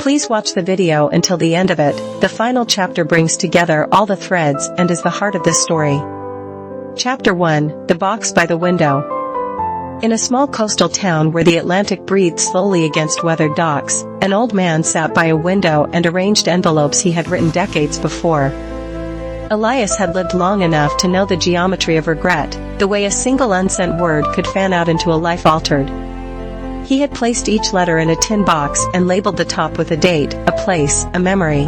Please watch the video until the end of it. The final chapter brings together all the threads and is the heart of this story. Chapter 1: The Box by the Window. In a small coastal town where the Atlantic breathed slowly against weathered docks, an old man sat by a window and arranged envelopes he had written decades before. Elias had lived long enough to know the geometry of regret, the way a single unsent word could fan out into a life altered. He had placed each letter in a tin box and labeled the top with a date, a place, a memory.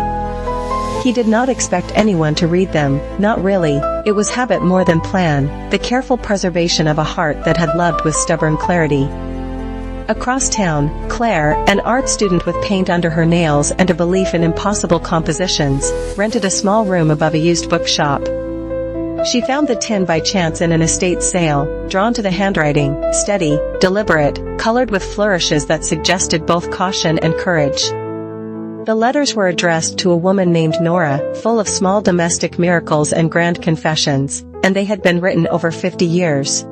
He did not expect anyone to read them, not really. It was habit more than plan, the careful preservation of a heart that had loved with stubborn clarity. Across town, Claire, an art student with paint under her nails and a belief in impossible compositions, rented a small room above a used bookshop. She found the tin by chance in an estate sale, drawn to the handwriting, steady, deliberate, colored with flourishes that suggested both caution and courage. The letters were addressed to a woman named Nora, full of small domestic miracles and grand confessions, and they had been written over 50 years.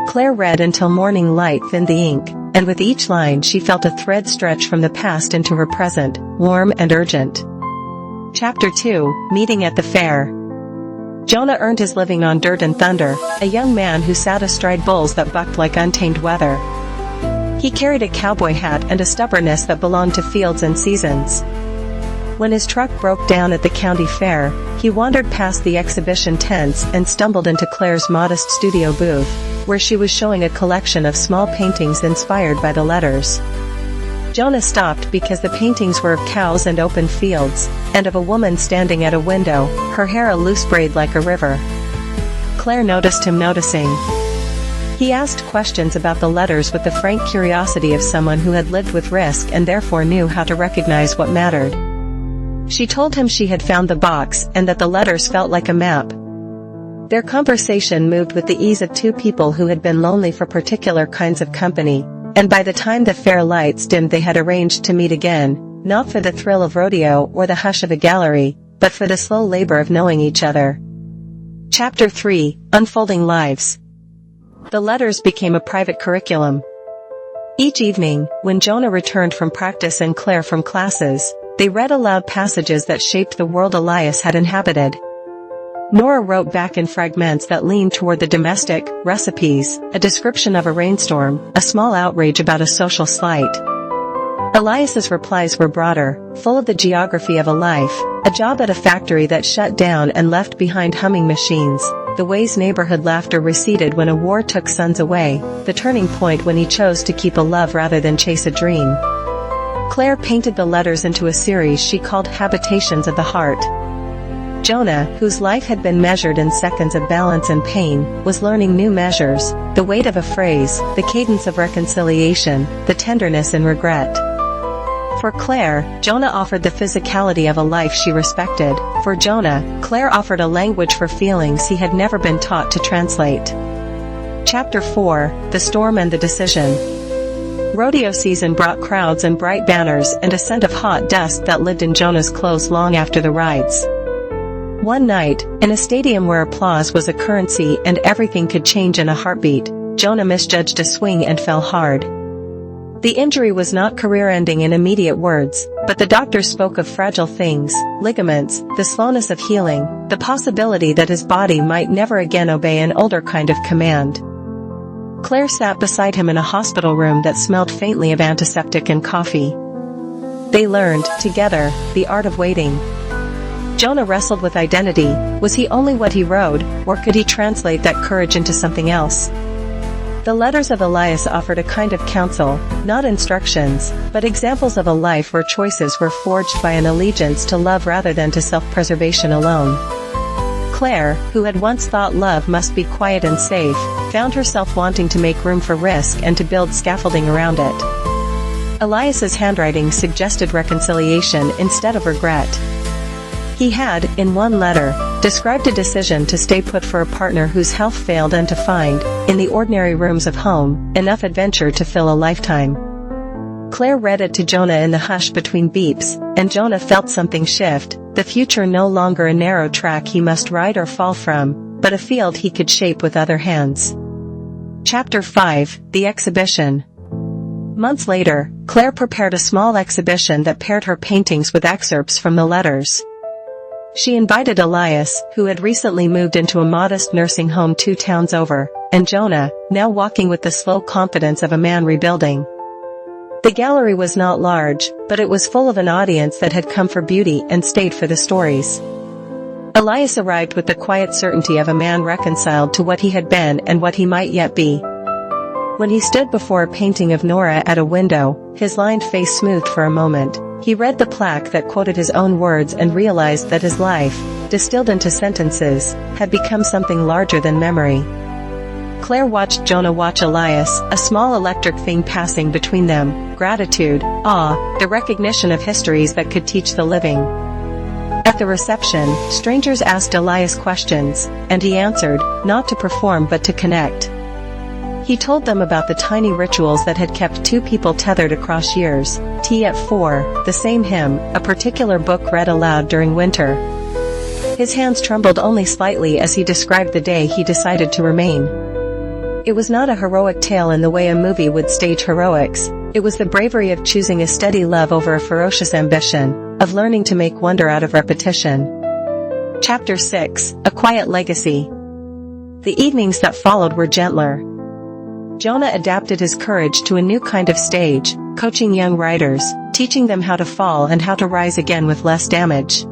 Claire read until morning light thinned the ink, and with each line she felt a thread stretch from the past into her present, warm and urgent. Chapter 2: Meeting at the Fair. Jonah earned his living on dirt and thunder, a young man who sat astride bulls that bucked like untamed weather. He carried a cowboy hat and a stubbornness that belonged to fields and seasons. When his truck broke down at the county fair, he wandered past the exhibition tents and stumbled into Claire's modest studio booth, where she was showing a collection of small paintings inspired by the letters. Jonah stopped because the paintings were of cows and open fields, and of a woman standing at a window, her hair a loose braid like a river. Claire noticed him noticing. He asked questions about the letters with the frank curiosity of someone who had lived with risk and therefore knew how to recognize what mattered. She told him she had found the box and that the letters felt like a map. Their conversation moved with the ease of two people who had been lonely for particular kinds of company, and by the time the fair lights dimmed they had arranged to meet again, not for the thrill of rodeo or the hush of a gallery, but for the slow labor of knowing each other. Chapter 3: Unfolding Lives. The letters became a private curriculum. Each evening, when Jonah returned from practice and Claire from classes, they read aloud passages that shaped the world Elias had inhabited. Nora wrote back in fragments that leaned toward the domestic, recipes, a description of a rainstorm, a small outrage about a social slight. Elias's replies were broader, full of the geography of a life, a job at a factory that shut down and left behind humming machines, the ways neighborhood laughter receded when a war took sons away, the turning point when he chose to keep a love rather than chase a dream. Claire painted the letters into a series she called Habitations of the Heart. Jonah, whose life had been measured in seconds of balance and pain, was learning new measures, the weight of a phrase, the cadence of reconciliation, the tenderness in regret. For Claire, Jonah offered the physicality of a life she respected. For Jonah, Claire offered a language for feelings he had never been taught to translate. Chapter 4: The Storm and the Decision. Rodeo season brought crowds and bright banners and a scent of hot dust that lived in Jonah's clothes long after the rides. One night, in a stadium where applause was a currency and everything could change in a heartbeat, Jonah misjudged a swing and fell hard. The injury was not career-ending in immediate words, but the doctor spoke of fragile things, ligaments, the slowness of healing, the possibility that his body might never again obey an older kind of command. Claire sat beside him in a hospital room that smelled faintly of antiseptic and coffee. They learned, together, the art of waiting. Jonah wrestled with identity. Was he only what he wrote, or could he translate that courage into something else? The letters of Elias offered a kind of counsel, not instructions, but examples of a life where choices were forged by an allegiance to love rather than to self-preservation alone. Claire, who had once thought love must be quiet and safe, found herself wanting to make room for risk and to build scaffolding around it. Elias's handwriting suggested reconciliation instead of regret. He had, in one letter, described a decision to stay put for a partner whose health failed and to find, in the ordinary rooms of home, enough adventure to fill a lifetime. Claire read it to Jonah in the hush between beeps, and Jonah felt something shift, the future no longer a narrow track he must ride or fall from, but a field he could shape with other hands. Chapter 5: The Exhibition. Months later, Claire prepared a small exhibition that paired her paintings with excerpts from the letters. She invited Elias, who had recently moved into a modest nursing home 2 towns over, and Jonah, now walking with the slow confidence of a man rebuilding. The gallery was not large, but it was full of an audience that had come for beauty and stayed for the stories. Elias arrived with the quiet certainty of a man reconciled to what he had been and what he might yet be. When he stood before a painting of Nora at a window, his lined face smoothed for a moment. He read the plaque that quoted his own words and realized that his life, distilled into sentences, had become something larger than memory. Claire watched Jonah watch Elias, a small electric thing passing between them, gratitude, awe, the recognition of histories that could teach the living. At the reception, strangers asked Elias questions, and he answered, not to perform but to connect. He told them about the tiny rituals that had kept 2 people tethered across years, tea at 4, the same hymn, a particular book read aloud during winter. His hands trembled only slightly as he described the day he decided to remain. It was not a heroic tale in the way a movie would stage heroics. It was the bravery of choosing a steady love over a ferocious ambition, of learning to make wonder out of repetition. Chapter 6, A Quiet Legacy. The evenings that followed were gentler. Jonah adapted his courage to a new kind of stage, coaching young writers, teaching them how to fall and how to rise again with less damage.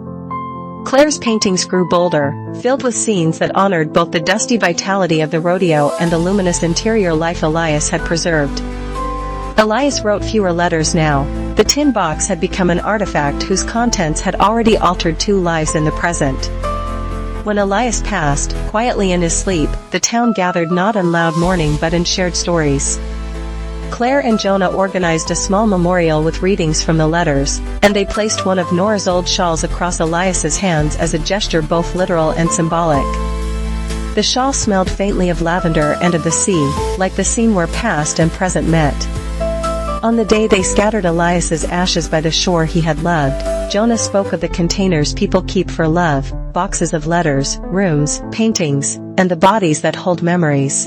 Claire's paintings grew bolder, filled with scenes that honored both the dusty vitality of the rodeo and the luminous interior life Elias had preserved. Elias wrote fewer letters now. The tin box had become an artifact whose contents had already altered 2 lives in the present. When Elias passed, quietly in his sleep, the town gathered not in loud mourning but in shared stories. Claire and Jonah organized a small memorial with readings from the letters, and they placed one of Nora's old shawls across Elias's hands as a gesture both literal and symbolic. The shawl smelled faintly of lavender and of the sea, like the scene where past and present met. On the day they scattered Elias's ashes by the shore he had loved, Jonah spoke of the containers people keep for love, boxes of letters, rooms, paintings, and the bodies that hold memories.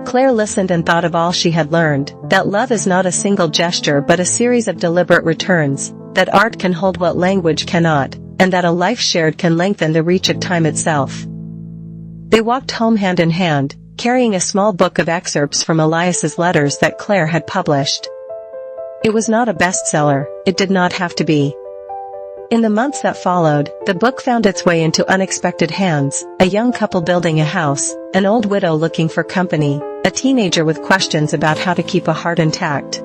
Claire listened and thought of all she had learned, that love is not a single gesture but a series of deliberate returns, that art can hold what language cannot, and that a life shared can lengthen the reach of time itself. They walked home hand in hand, carrying a small book of excerpts from Elias's letters that Claire had published. It was not a bestseller, it did not have to be. In the months that followed, the book found its way into unexpected hands, a young couple building a house, an old widow looking for company, a teenager with questions about how to keep a heart intact.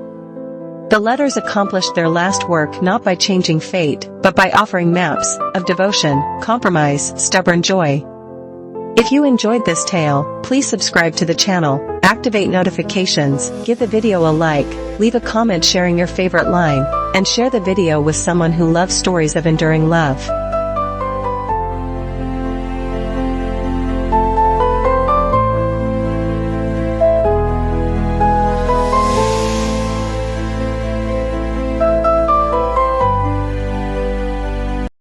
The letters accomplished their last work not by changing fate, but by offering maps of devotion, compromise, stubborn joy. If you enjoyed this tale, please subscribe to the channel, activate notifications, give the video a like, leave a comment sharing your favorite line, and share the video with someone who loves stories of enduring love.